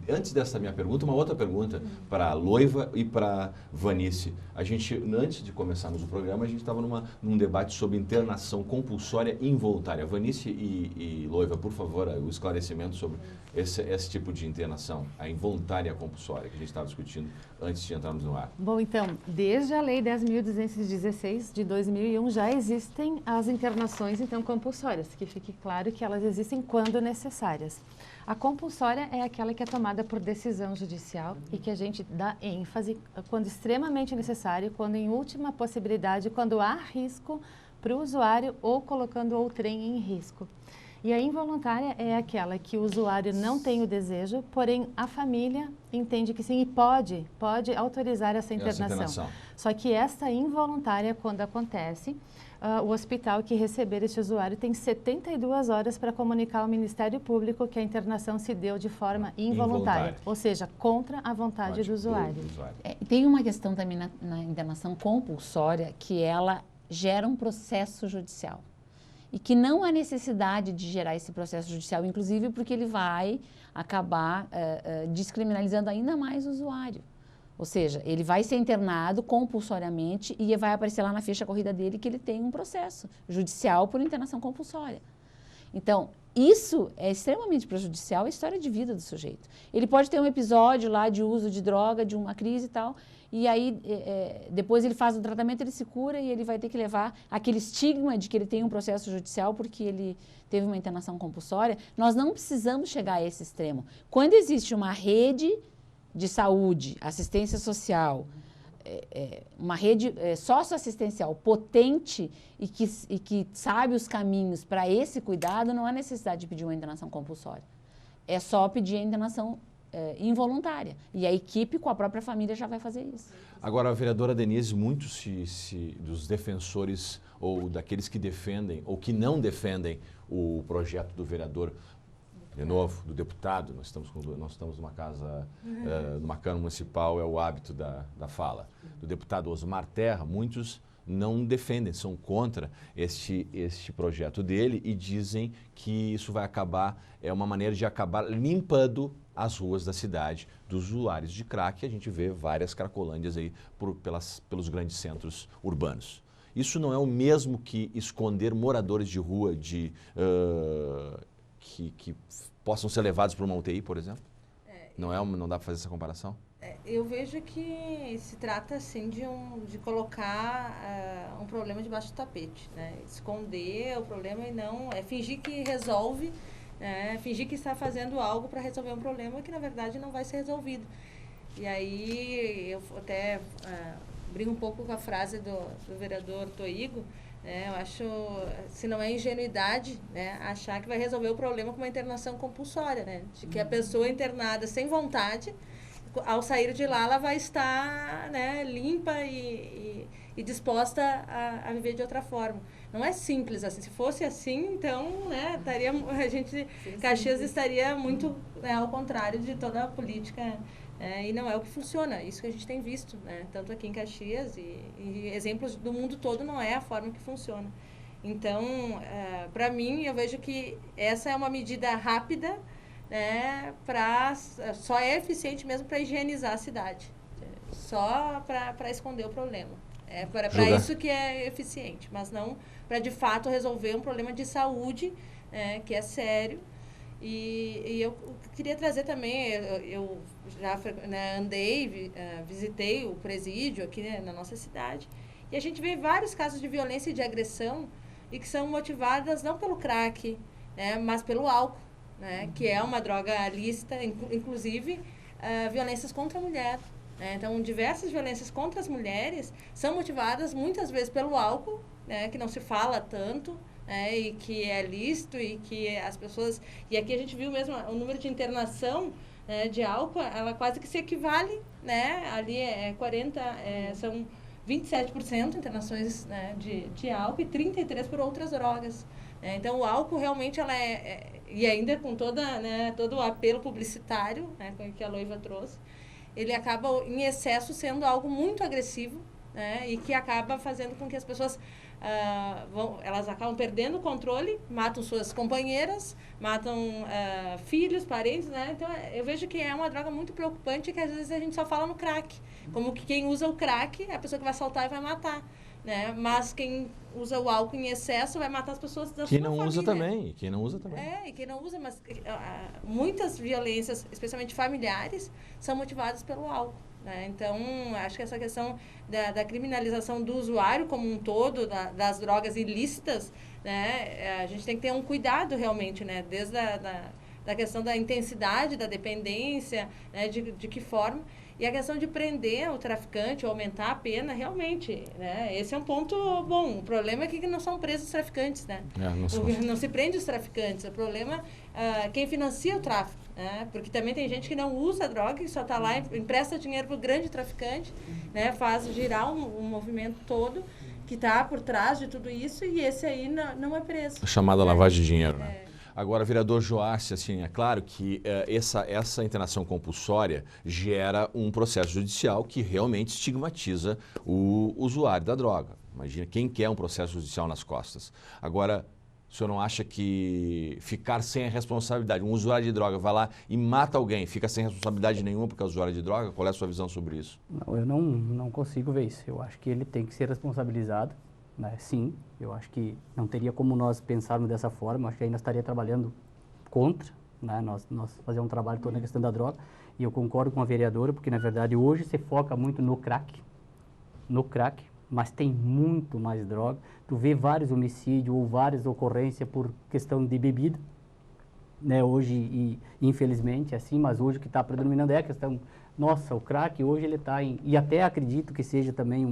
antes dessa minha pergunta, uma outra pergunta para a Loiva e para a Vanice. Antes de começarmos o programa, a gente estava num debate sobre internação compulsória involuntária. Vanice e Loiva, por favor, o esclarecimento sobre esse tipo de internação, a involuntária e a compulsória, que a gente estava discutindo antes de entrarmos no ar. Bom, então, desde a Lei 10.216 de 2001 já existem as internações, então, compulsórias, que fique claro que elas existem quando necessárias. A compulsória é aquela que é tomada por decisão judicial e que a gente dá ênfase quando extremamente necessário, quando em última possibilidade, quando há risco para o usuário ou colocando outrem em risco. E a involuntária é aquela que o usuário não tem o desejo, porém a família entende que sim e pode autorizar essa internação. Só que essa involuntária, quando acontece, o hospital que receber esse usuário tem 72 horas para comunicar ao Ministério Público que a internação se deu de forma involuntária. Ou seja, contra a vontade do usuário. Tem uma questão também na internação compulsória que ela gera um processo judicial. E que não há necessidade de gerar esse processo judicial, inclusive porque ele vai acabar descriminalizando ainda mais o usuário. Ou seja, ele vai ser internado compulsoriamente e vai aparecer lá na ficha corrida dele que ele tem um processo judicial por internação compulsória. Então, isso é extremamente prejudicial à história de vida do sujeito. Ele pode ter um episódio lá de uso de droga, de uma crise e tal, e aí depois ele faz o tratamento, ele se cura e ele vai ter que levar aquele estigma de que ele tem um processo judicial porque ele teve uma internação compulsória. Nós não precisamos chegar a esse extremo. Quando existe uma rede de saúde, assistência social, uma rede socioassistencial potente e que sabe os caminhos para esse cuidado, não há necessidade de pedir uma internação compulsória. É só pedir a internação involuntária. E a equipe com a própria família já vai fazer isso. Agora, a vereadora Denise, muitos dos defensores ou daqueles que defendem ou que não defendem o projeto do vereador, de novo, do deputado, nós estamos numa casa, numa Câmara Municipal, é o hábito da fala, do deputado Osmar Terra, muitos não defendem, são contra este projeto dele e dizem que isso vai acabar, é uma maneira de acabar limpando as ruas da cidade dos usuários de crack. A gente vê várias cracolândias aí pelos grandes centros urbanos. Isso não é o mesmo que esconder moradores de rua que possam ser levados para uma UTI, por exemplo? Não dá para fazer essa comparação? Eu vejo que se trata, assim, de colocar um problema debaixo do tapete, né? Esconder o problema e não... fingir que resolve, fingir que está fazendo algo para resolver um problema que, na verdade, não vai ser resolvido. E aí, eu até brinco um pouco com a frase do vereador Toigo, eu acho, se não é ingenuidade, achar que vai resolver o problema com uma internação compulsória, né? De que a pessoa internada sem vontade, ao sair de lá, ela vai estar, limpa e disposta a viver de outra forma. Não é simples assim. Se fosse assim, então, Caxias estaria muito ao contrário de toda a política. E não é o que funciona, isso que a gente tem visto, tanto aqui em Caxias e exemplos do mundo todo, não é a forma que funciona. Então, para mim, eu vejo que essa é uma medida rápida, só é eficiente mesmo para higienizar a cidade, só para esconder o problema. Para isso que é eficiente, mas não para de fato resolver um problema de saúde, que é sério. E eu queria trazer também, eu já andei, visitei o presídio aqui na nossa cidade, e a gente vê vários casos de violência e de agressão e que são motivadas não pelo crack, mas pelo álcool, que é uma droga lícita, inclusive violências contra a mulher. Então, diversas violências contra as mulheres são motivadas muitas vezes pelo álcool, que não se fala tanto, e que é lícito e que as pessoas... E aqui a gente viu mesmo o número de internação de álcool, ela quase que se equivale, ali são 27% internações de álcool e 33% por outras drogas. Então, o álcool realmente ela e ainda com todo o apelo publicitário, que a Loiva trouxe, ele acaba em excesso sendo algo muito agressivo, e que acaba fazendo com que as pessoas elas acabam perdendo o controle, matam suas companheiras, matam filhos, parentes, Então, eu vejo que é uma droga muito preocupante, que às vezes a gente só fala no crack, como que quem usa o crack é a pessoa que vai assaltar e vai matar, mas quem usa o álcool em excesso vai matar as pessoas da sua família. Quem não usa também. E quem não usa, mas muitas violências, especialmente familiares, são motivadas pelo álcool. Então, acho que essa questão da criminalização do usuário como um todo, das drogas ilícitas, a gente tem que ter um cuidado realmente, desde da questão da intensidade, da dependência, de que forma. E a questão de prender o traficante, ou aumentar a pena, realmente, né? Esse é um ponto bom. O problema é que não são presos os traficantes, né? Não se prende os traficantes. O problema é quem financia o tráfico, né? Porque também tem gente que não usa a droga, que só está lá, empresta dinheiro para o grande traficante, né? Faz girar um movimento todo que está por trás de tudo isso, e esse aí não é preso. A chamada lavagem de dinheiro, né? Agora, vereador Joace, assim, é claro que essa internação compulsória gera um processo judicial que realmente estigmatiza o usuário da droga. Imagina, quem quer um processo judicial nas costas? Agora, o senhor não acha que ficar sem a responsabilidade, um usuário de droga vai lá e mata alguém, fica sem responsabilidade nenhuma porque é usuário de droga? Qual é a sua visão sobre isso? Não, eu não consigo ver isso. Eu acho que ele tem que ser responsabilizado. Né? Sim, eu acho que não teria como nós pensarmos dessa forma, eu acho que ainda estaria trabalhando contra, né? Nós fazer um trabalho todo na questão da droga, e eu concordo com a vereadora, porque na verdade hoje se foca muito no crack, mas tem muito mais droga. Tu vê vários homicídios ou várias ocorrências por questão de bebida, né? Hoje, e infelizmente é assim, mas hoje o que está predominando é a questão, nossa, o crack hoje ele está em, e até acredito que seja também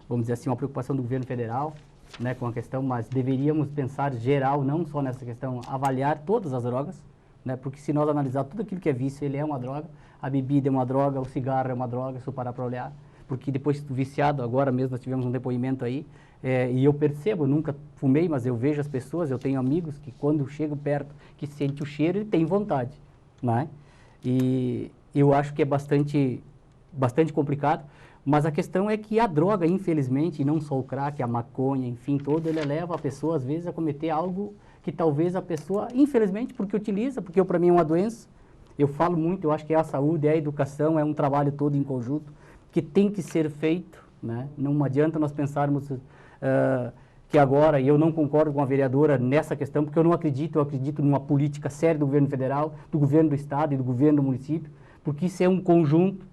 vamos dizer assim, uma preocupação do governo federal, né, com a questão, mas deveríamos pensar geral, não só nessa questão, avaliar todas as drogas, né, porque se nós analisar tudo aquilo que é vício, ele é uma droga, a bebida é uma droga, o cigarro é uma droga, se eu parar para olhar, porque depois do viciado, agora mesmo nós tivemos um depoimento aí, e eu percebo, eu nunca fumei, mas eu vejo as pessoas, eu tenho amigos que quando chegam perto, que sente o cheiro, ele tem vontade, né, e eu acho que é bastante complicado. Mas a questão é que a droga, infelizmente, e não só o crack, a maconha, enfim, todo, ele leva a pessoa, às vezes, a cometer algo que talvez a pessoa, infelizmente, porque utiliza, porque para mim é uma doença. Eu falo muito, eu acho que é a saúde, é a educação, é um trabalho todo em conjunto, que tem que ser feito, né? Não adianta nós pensarmos que agora, e eu não concordo com a vereadora nessa questão, porque eu acredito numa política séria do governo federal, do governo do estado e do governo do município, porque isso é um conjunto.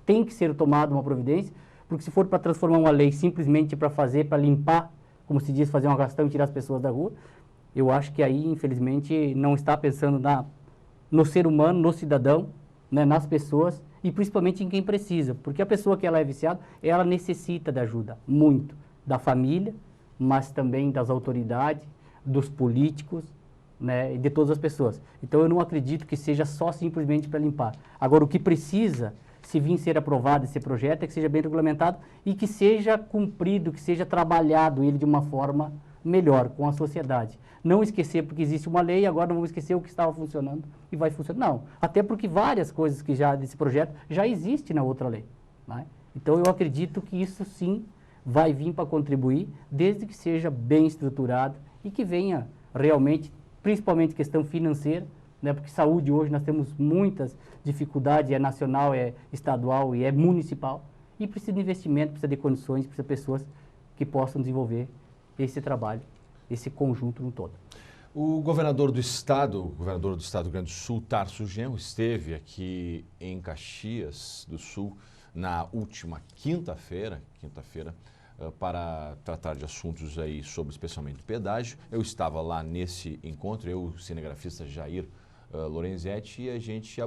Tem que ser tomada uma providência, porque se for para transformar uma lei simplesmente para limpar, como se diz, fazer uma gastão e tirar as pessoas da rua, eu acho que aí, infelizmente, não está pensando no ser humano, no cidadão, né, nas pessoas e principalmente em quem precisa, porque a pessoa que ela é viciada, ela necessita de ajuda, muito, da família, mas também das autoridades, dos políticos, né, e de todas as pessoas. Então, eu não acredito que seja só simplesmente para limpar. Agora, o que precisa, se vir ser aprovado esse projeto, é que seja bem regulamentado e que seja cumprido, que seja trabalhado ele de uma forma melhor com a sociedade. Não esquecer porque existe uma lei, agora não vamos esquecer o que estava funcionando e vai funcionar. Não, até porque várias coisas que já desse projeto já existem na outra lei, né? Então eu acredito que isso sim vai vir para contribuir, desde que seja bem estruturado e que venha realmente, principalmente questão financeira, né, porque saúde hoje nós temos muitas dificuldades, é nacional, é estadual e é municipal, e precisa de investimento, precisa de condições, precisa de pessoas que possam desenvolver esse trabalho, esse conjunto no todo. O governador do estado do Rio Grande do Sul, Tarso Genro, esteve aqui em Caxias do Sul na última quinta-feira, para tratar de assuntos aí sobre especialmente pedágio. Eu estava lá nesse encontro, eu, o cinegrafista Jair Lorenzetti, e a gente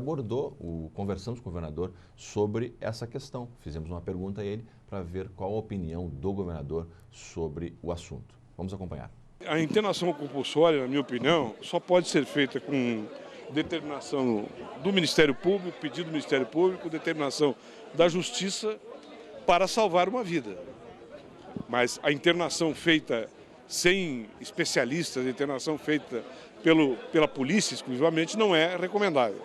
conversamos com o governador sobre essa questão. Fizemos uma pergunta a ele para ver qual a opinião do governador sobre o assunto. Vamos acompanhar. A internação compulsória, na minha opinião, só pode ser feita com determinação do Ministério Público, pedido do Ministério Público, determinação da Justiça para salvar uma vida. Mas a internação feita sem especialistas, a internação feita pela polícia exclusivamente, não é recomendável.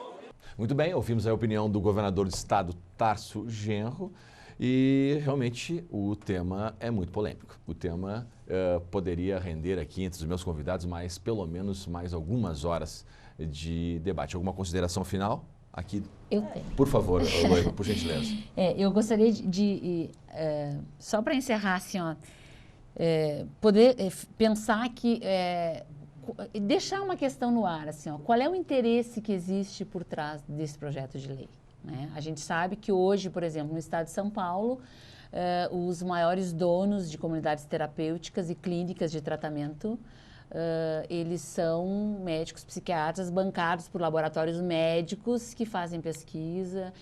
Muito bem, ouvimos a opinião do governador do estado, Tarso Genro, e realmente o tema é muito polêmico. O tema poderia render aqui entre os meus convidados pelo menos mais algumas horas de debate. Alguma consideração final? Aqui. Eu tenho. Por favor, Loiva, por gentileza. Eu gostaria só para encerrar, assim, ó, poder pensar que, deixar uma questão no ar, assim, ó, qual é o interesse que existe por trás desse projeto de lei, né? A gente sabe que hoje, por exemplo, no estado de São Paulo, os maiores donos de comunidades terapêuticas e clínicas de tratamento, eles são médicos psiquiatras bancados por laboratórios médicos que fazem pesquisa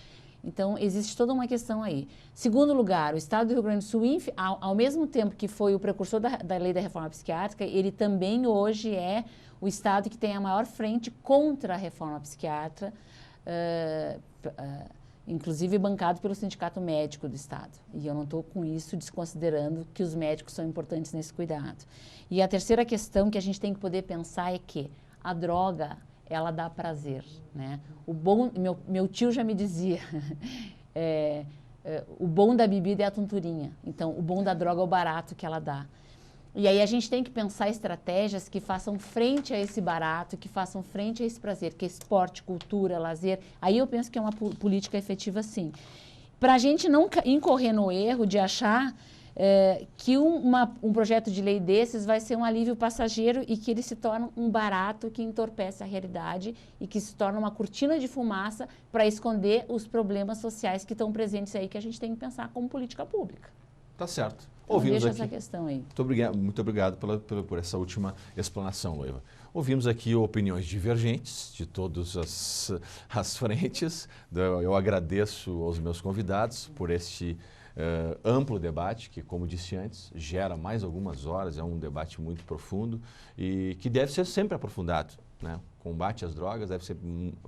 Então, existe toda uma questão aí. Segundo lugar, o Estado do Rio Grande do Sul, ao mesmo tempo que foi o precursor da lei da reforma psiquiátrica, ele também hoje é o Estado que tem a maior frente contra a reforma psiquiátrica, inclusive bancado pelo Sindicato Médico do Estado. E eu não estou com isso desconsiderando que os médicos são importantes nesse cuidado. E a terceira questão que a gente tem que poder pensar é que a droga, ela dá prazer, né? Meu tio já me dizia, o bom da bebida é a tonturinha. Então, o bom da droga é o barato que ela dá. E aí a gente tem que pensar estratégias que façam frente a esse barato, que façam frente a esse prazer, que é esporte, cultura, lazer. Aí eu penso que é uma política efetiva, sim. Para a gente não incorrer no erro de achar que um projeto de lei desses vai ser um alívio passageiro e que ele se torna um barato que entorpece a realidade e que se torna uma cortina de fumaça para esconder os problemas sociais que estão presentes aí, que a gente tem que pensar como política pública. Tá certo. Então, Ouvimos deixa aqui. essa questão aí. Muito obrigado por essa última explanação, Loiva. Ouvimos aqui opiniões divergentes de todas as frentes. Eu agradeço aos meus convidados por este amplo debate, que, como disse antes, gera mais algumas horas, é um debate muito profundo e que deve ser sempre aprofundado, né? O combate às drogas deve ser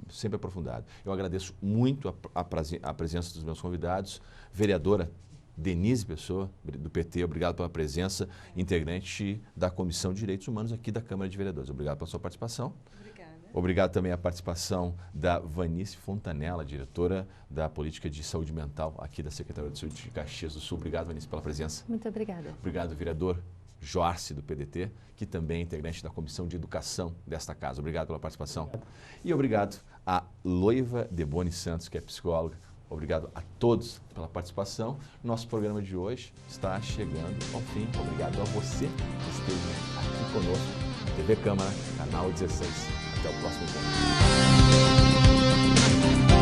sempre aprofundado. Eu agradeço muito a presença dos meus convidados, vereadora Denise Pessoa, do PT, obrigado pela presença, integrante da Comissão de Direitos Humanos aqui da Câmara de Vereadores. Obrigado pela sua participação. Obrigada. Obrigado também à participação da Vanice Fontanella, diretora da Política de Saúde Mental aqui da Secretaria de Saúde de Caxias do Sul. Obrigado, Vanice, pela presença. Muito obrigada. Obrigado, vereador Joarce, do PDT, que também é integrante da Comissão de Educação desta casa. Obrigado pela participação. E obrigado a Loiva Deboni Santos, que é psicóloga. Obrigado a todos pela participação. Nosso programa de hoje está chegando ao fim. Obrigado a você que esteve aqui conosco. TV Câmara, canal 16. Até o próximo encontro.